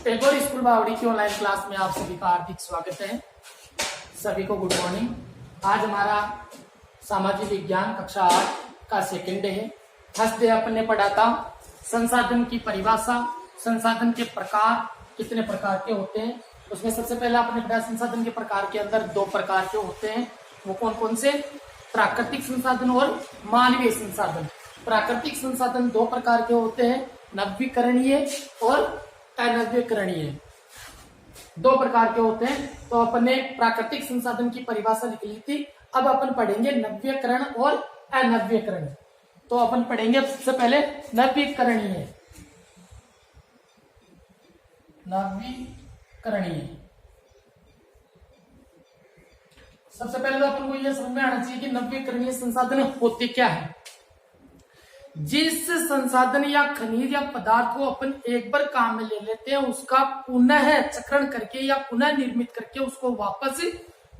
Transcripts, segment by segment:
Tagore school बावड़ी की online class में आप सभी का हार्दिक स्वागत है। सभी को गुड मॉर्निंग। आज हमारा सामाजिक विज्ञान कक्षा 8 का सेकंड डे है। फर्स्ट डे अपन ने पढ़ा था संसाधन की परिभाषा, संसाधन के प्रकार, कितने प्रकार के होते हैं। उसमें सबसे पहले आपने पढ़ा संसाधन के प्रकार के अंदर 2 प्रकार के होते हैं। वो कौन कौन से? प्राकृतिक संसाधन और मानवीय संसाधन। प्राकृतिक संसाधन 2 प्रकार के होते हैं, नवीकरणीय और अनवीकरणीय। 2 प्रकार के होते हैं। तो अपन ने प्राकृतिक संसाधन की परिभाषा लिख ली थी। अब अपन पढ़ेंगे नवीकरण और अनवीकरण। तो अपन पढ़ेंगे सबसे पहले नवीकरणीय। नवीकरणीय सबसे पहले तो अपन को यह समझ में आना चाहिए कि नवीकरणीय संसाधन होते क्या है। जिस संसाधन या खनिज या पदार्थ को अपन एक बार काम में ले लेते हैं, उसका पुनः चक्रण करके या पुनः निर्मित करके उसको वापस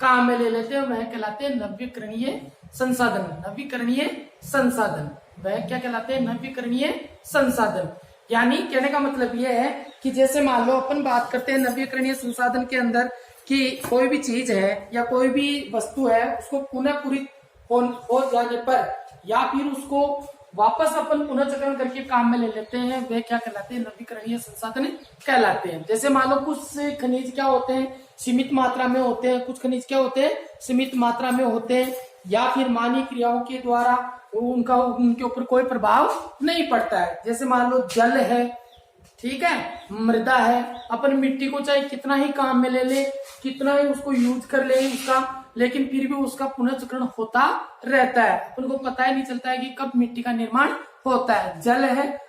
काम में ले लेते हैं, वह कहलाते हैं नवीकरणीय संसाधन। नवीकरणीय संसाधन वह क्या कहलाते हैं? नवीकरणीय संसाधन। यानी कहने का मतलब यह है कि जैसे मान लो अपन बात करते हैं नवीकरणीय संसाधन के अंदर कि कोई भी चीज है या कोई भी वस्तु है, उसको पुनः पूरी हो जाने पर या फिर उसको वापस अपन पुनर्चक्रण करके काम में ले लेते हैं, वे क्या कहलाते हैं? नवीकरणीय संसाधन कहलाते हैं। जैसे मान लो कुछ खनिज क्या होते हैं? सीमित मात्रा में होते हैं। कुछ खनिज क्या होते हैं? सीमित मात्रा में होते हैं, या फिर मानवीय क्रियाओं के द्वारा उनके ऊपर कोई प्रभाव नहीं पड़ता है। जैसे मान लो जल है, ठीक है, मृदा है। अपन मिट्टी को चाहे कितना ही काम में ले ले, कितना ही उसको यूज कर ले उसका, लेकिन फिर भी उसका पुनर्चक्रण होता रहता है। अपन को पता ही नहीं चलता है कि कब मिट्टी का निर्माण होता है। जल है,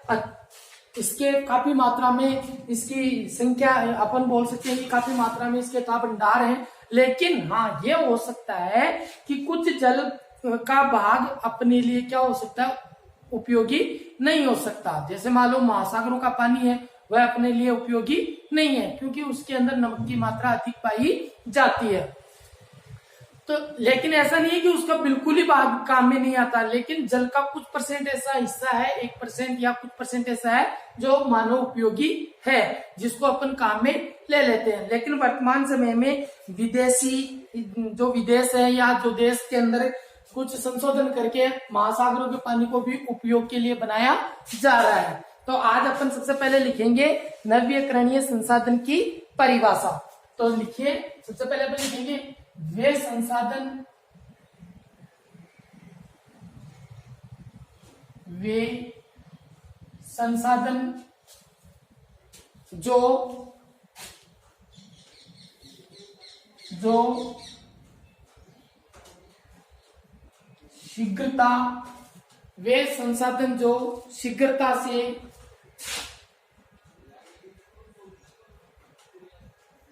इसके काफी मात्रा में इसकी संख्या अपन बोल सकते हैं कि काफी मात्रा में इसके भंडार है। लेकिन हाँ, ये हो सकता है कि कुछ जल का भाग अपने लिए क्या हो सकता है? उपयोगी नहीं हो सकता। जैसे मान लो महासागरों का पानी है, वह अपने लिए उपयोगी नहीं है क्योंकि उसके अंदर नमक की मात्रा अधिक पाई जाती है। तो लेकिन ऐसा नहीं है कि उसका बिल्कुल ही काम में नहीं आता, लेकिन जल का कुछ परसेंट ऐसा हिस्सा है, 1% या कुछ परसेंट ऐसा है जो मानव उपयोगी है, जिसको अपन काम में ले लेते हैं। लेकिन वर्तमान समय में जो विदेश है या जो देश के अंदर कुछ संशोधन करके महासागरों के पानी को भी उपयोग के लिए बनाया जा रहा है। तो आज अपन सबसे पहले लिखेंगे नवीकरणीय संसाधन की परिभाषा। तो लिखिए, सबसे पहले अपन लिखेंगे वे संसाधन जो शीघ्रता, वे संसाधन जो शीघ्रता से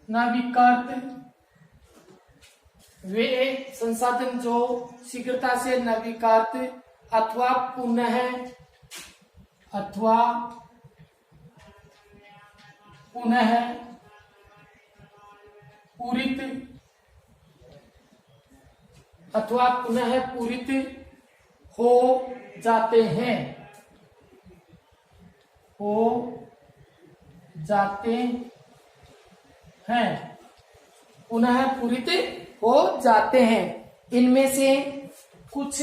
नवीकृत, वे संसाधन जो शीघ्रता से नवीकृत अथवा पुनः पूरित हो जाते हैं, पुनः पूरित हो जाते हैं। इनमें से कुछ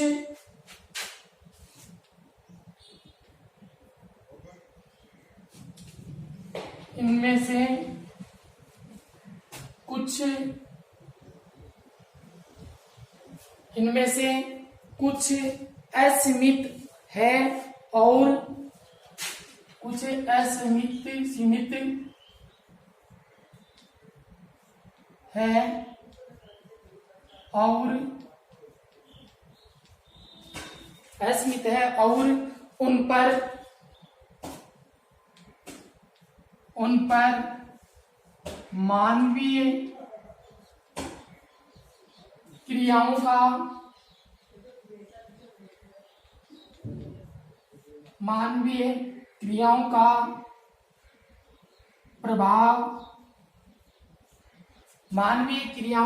असीमित है और कुछ सीमित है और उन पर मानवीय क्रियाओं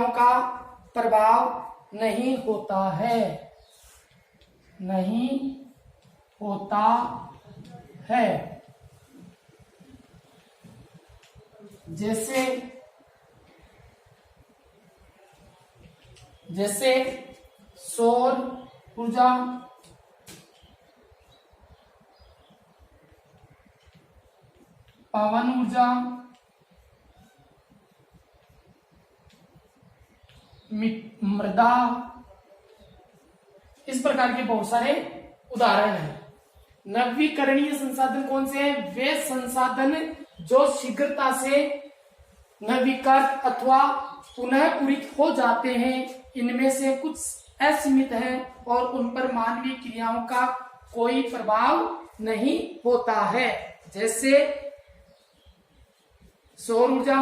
का प्रभाव नहीं होता है। जैसे जैसे सौर ऊर्जा, पवन ऊर्जा, मृदा, इस प्रकार के बहुत सारे उदाहरण हैं। नवीकरणीय संसाधन कौन से हैं? वे संसाधन जो शीघ्रता से नवीकृत अथवा पुनः पूरित हो जाते हैं। इनमें से कुछ असीमित हैं और उन पर मानवीय क्रियाओं का कोई प्रभाव नहीं होता है। जैसे सौर ऊर्जा,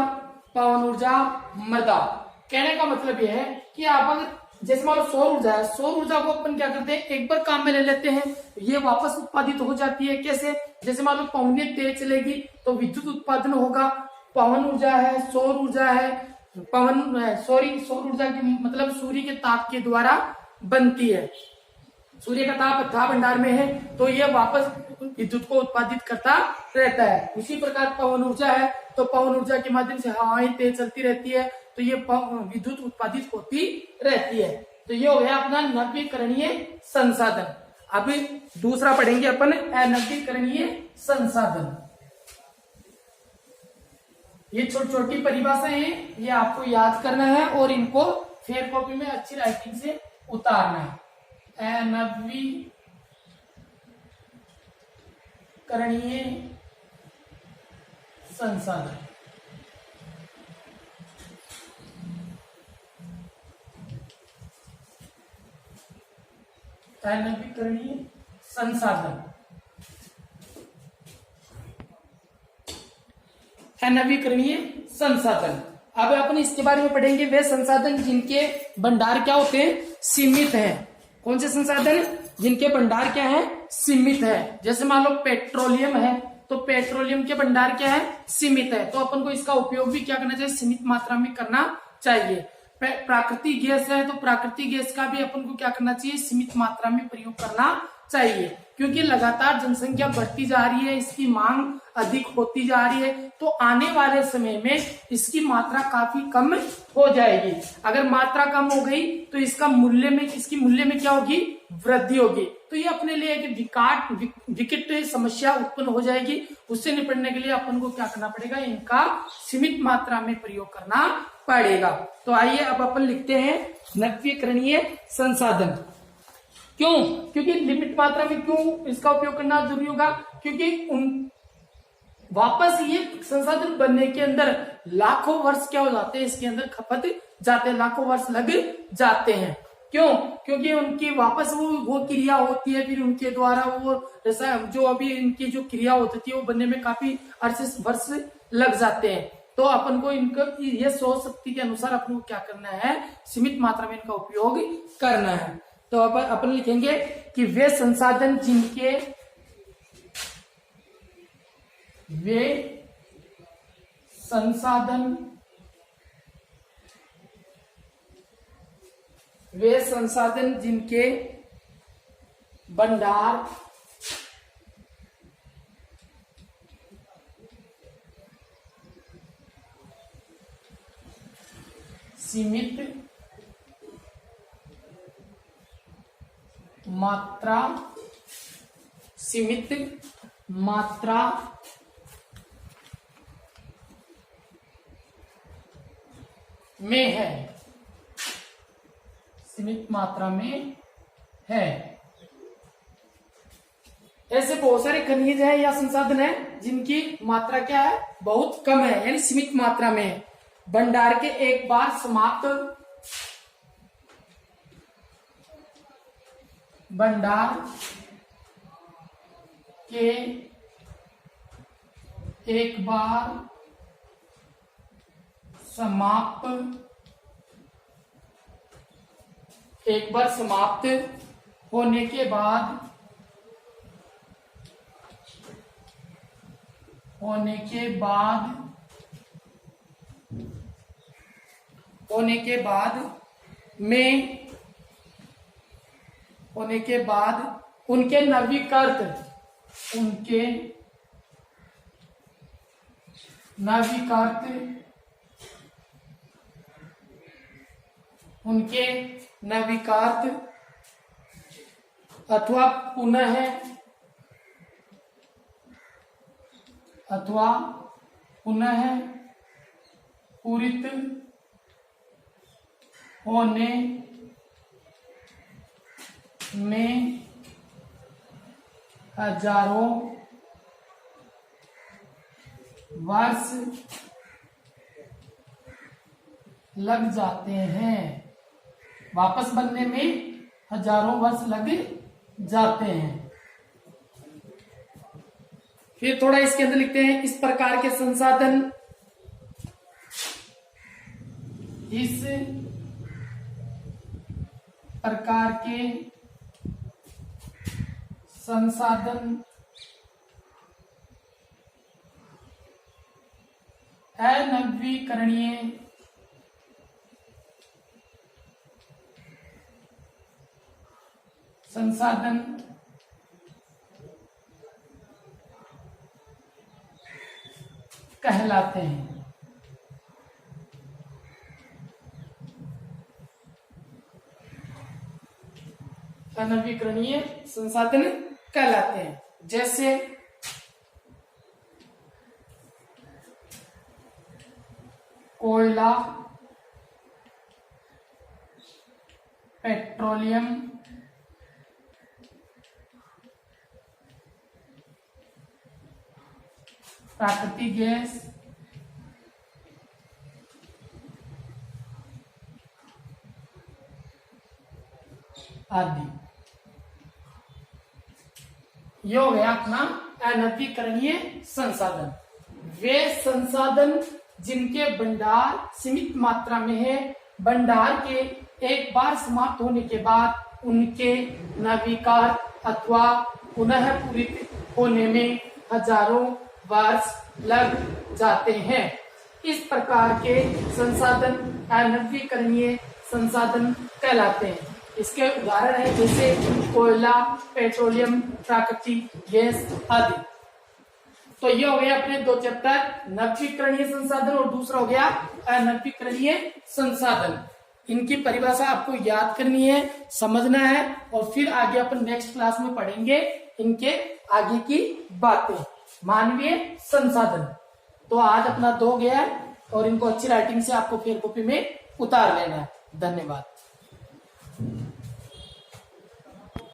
पवन ऊर्जा, मृदा। कहने का मतलब यह है कि आप अगर जैसे मान लो सौर ऊर्जा है, सौर ऊर्जा को अपन क्या करते हैं, एक बार काम में ले लेते हैं, ये वापस उत्पादित हो जाती है। कैसे? जैसे मान लो पवनी तेज चलेगी तो विद्युत उत्पादन होगा। पवन ऊर्जा है, सौर ऊर्जा है, सौर ऊर्जा की मतलब सूर्य के ताप के द्वारा बनती है। सूर्य का ताप था भंडार में है तो ये वापस विद्युत को उत्पादित करता रहता है। उसी प्रकार पवन ऊर्जा है तो पवन ऊर्जा के माध्यम से हवाएं तेज चलती रहती है तो ये विद्युत उत्पादित होती रहती है। तो ये हो गया अपना नवीकरणीय संसाधन। अभी दूसरा पढ़ेंगे अपन अनवीकरणीय संसाधन। ये छोटी छोटी परिभाषाएं हैं, ये आपको याद करना है और इनको फेयर कॉपी में अच्छी राइटिंग से उतारना है। अनवीकरणीय संसाधन, अनवीकरणीय संसाधन, अनवीकरणीय संसाधन। अब अपन इसके बारे में पढ़ेंगे। वे संसाधन जिनके भंडार क्या होते हैं, सीमित हैं। कौन से संसाधन? जिनके भंडार क्या है, सीमित है। जैसे मान लो पेट्रोलियम है तो पेट्रोलियम के भंडार क्या है, सीमित है। तो अपन को इसका उपयोग भी क्या करना चाहिए, सीमित मात्रा में करना चाहिए। प्राकृतिक गैस है तो प्राकृतिक गैस का भी अपन को क्या करना चाहिए, सीमित मात्रा में प्रयोग करना चाहिए। क्योंकि लगातार जनसंख्या बढ़ती जा रही है, इसकी मांग अधिक होती जा रही है तो आने वाले समय में इसकी मात्रा काफी कम हो जाएगी। अगर मात्रा कम हो गई तो इसका इसकी मूल्य में क्या होगी, वृद्धि होगी। तो ये अपने लिए एक विकट समस्या उत्पन्न हो जाएगी। उससे निपटने के लिए अपन को क्या करना पड़ेगा, इनका सीमित मात्रा में प्रयोग करना पड़ेगा। तो आइए अब अपन लिखते हैं नवीकरणीय संसाधन। क्यों? क्योंकि लिमिट मात्रा में क्यों इसका उपयोग करना जरूरी होगा, क्योंकि वापस ये संसाधन बनने के अंदर लाखों वर्ष क्या हो जाते हैं, इसके अंदर खपत जाते हैं, लाखों वर्ष लग जाते हैं। क्यों? क्योंकि उनकी वापस वो क्रिया होती है, फिर उनके द्वारा वो जो अभी इनकी जो क्रिया होती है वो बनने में काफी वर्ष लग जाते हैं। तो अपन को इनका ये सोच शक्ति के अनुसार अपन को क्या करना है, सीमित मात्रा में इनका उपयोग करना है। तो अब अपन लिखेंगे कि वे संसाधन जिनके भंडार सीमित मात्रा में है, सीमित मात्रा में है। ऐसे बहुत सारे खनिज है या संसाधन है जिनकी मात्रा क्या है, बहुत कम है, यानी सीमित मात्रा में है। भंडार के एक बार समाप्त समाप्त होने के बाद उनके नवीकार्त उनके नवीकार्त अथवा पुनः पूरित होने में हजारों वर्ष लग जाते हैं। वापस बनने में हजारों वर्ष लग जाते हैं। फिर थोड़ा इसके अंदर लिखते हैं, इस प्रकार के संसाधन अनवीकरणीय संसाधन कहलाते हैं। अनवीकरणीय संसाधन कहलाते हैं। जैसे कोयला, पेट्रोलियम, प्राकृतिक गैस, आदि। ये हो गया अपना अनवीकरणीय संसाधन। वे संसाधन जिनके भंडार सीमित मात्रा में है, भंडार के एक बार समाप्त होने के बाद उनके नवीकार अथवा पुनः पूरित होने में हजारों वर्ष लग जाते हैं। इस प्रकार के संसाधन अनवीकरणीय संसाधन कहलाते हैं। इसके उदाहरण है जैसे कोयला, पेट्रोलियम, प्राकृतिक गैस आदि। तो ये हो गया अपने दो चैप्टर, नवीकरणीय संसाधन और दूसरा हो गया अनवीकरणीय संसाधन। इनकी परिभाषा आपको याद करनी है, समझना है, और फिर आगे अपन नेक्स्ट क्लास में पढ़ेंगे इनके आगे की बातें। मानवीय संसाधन तो आज अपना 2 गया है और इनको अच्छी राइटिंग से आपको फेयर कॉपी में उतार लेना है। धन्यवाद।